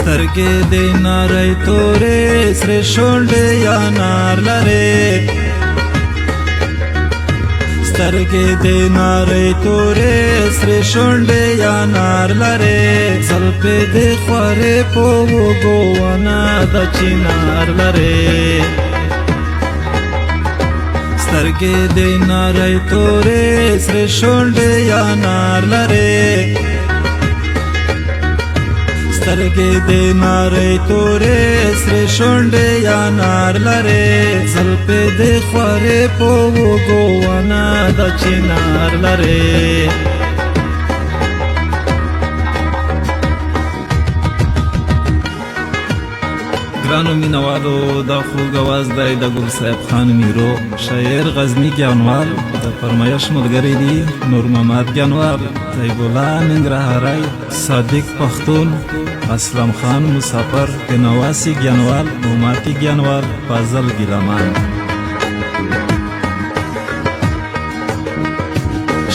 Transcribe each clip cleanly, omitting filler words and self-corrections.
سترګې دې نری تورې سرې شونډې یا نار لرې سترګې دې نری تورې سرې شونډې یا نار لرې زلفې دې خورې په وږو ونه د چنار لرې سترګې دې نری تورې سرې شونډې یا نار لرې سترګې دې نری تورې سرې شونډې یا نار لرې زلفې دې خورې په وږو ونه د چنار لرې ګرانو مینوالو دا خوږ اواز دی د ګل صاحب خان میرو شاعر غزني ګیانوال د فرمایش ملګری دی نور محمد ګیانوال طیب الله ننګرهاری صادق پښتون اسلم خان مسافر بنواسی ګیانوال موماتی ګیانوال فاضل ګیلامان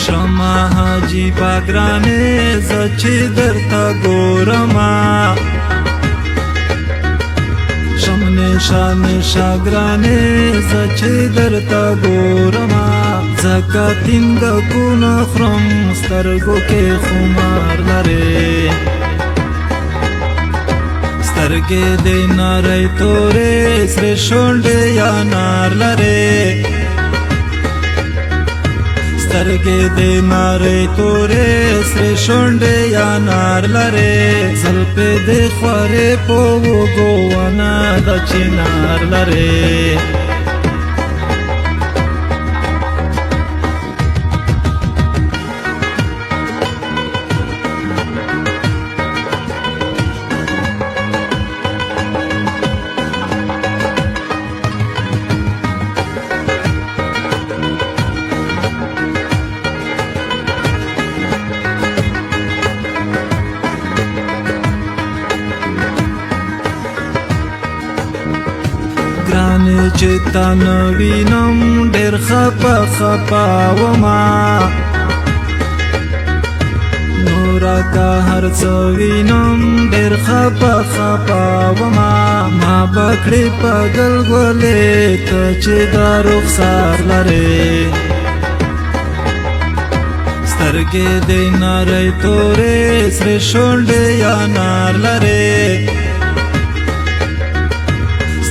شمع حاجی باګرانې زه چې درته ګورمه شان شاګرانې زه چې درته ګورمه ځکه تینګکونه خورم سترګو کې خمار لرې سترګې دې نری تورې سرې شونډې یا نار لرې سترګې دې نری تورې سرې شونډې یا نار لرې زلفې دې خورې په وږو ونه د چنار لرې ګرانې چې تا نه وینم ډېر خپه ومه نوره که هر څه وینم ډېر خپه ومه ما به کړې پګل ګلې ته چې دا رخسار لرې سترګې دې نری تورې سرې شونډې یا نار لرې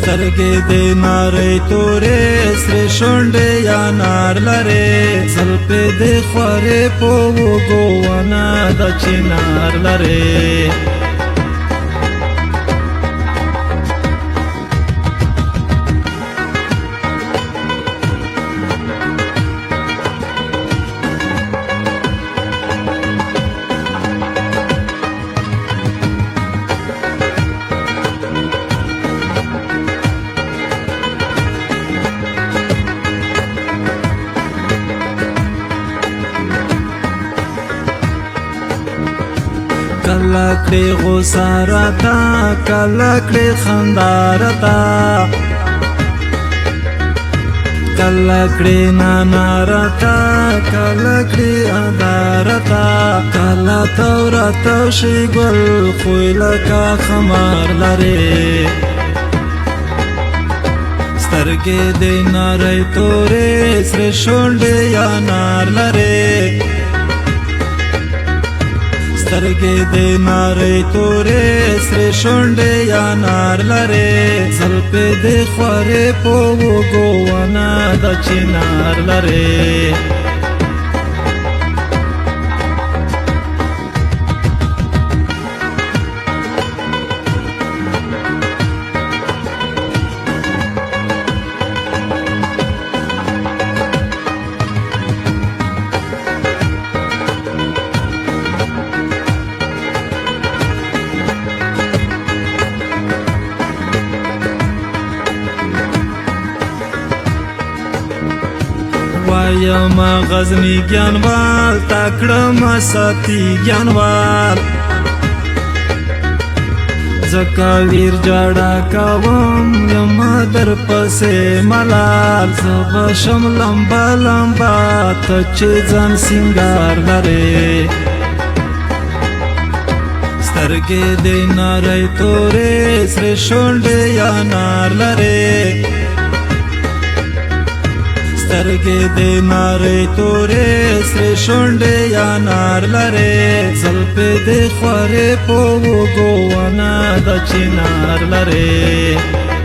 سترګې دې نری تورې سرې شونډې یا نار لرې زلفې دې خورې په وږو ونه د چنار لرې کله کړې غوسه راته کله کړې خندا راته کله کړې نانا راته کله کړې ادا راته کله تاو راتاو شي ګل خوی لکه خمار لرې سترګې دې نری تورې سرې شونډې یا نار لرې سترګې دې نری تورې سرې شونډې یا نار لرې زلفې دې خورې په وږو ونه د چنار لرې وایم غزني ګیانوال تکړه ساتي ګیانوال ځکه ویر جاړه کوم یم در پسې ملال زه به شم لمبه لمبه ته چې ځان سینګار لرې سترګې دې نارۍ تورې سرې شونډې یا نار لرې سترګې دې نارۍ تورې سرې شونډې یا نار لرې زلفې دې خورې په وږو ونه د چنار لرې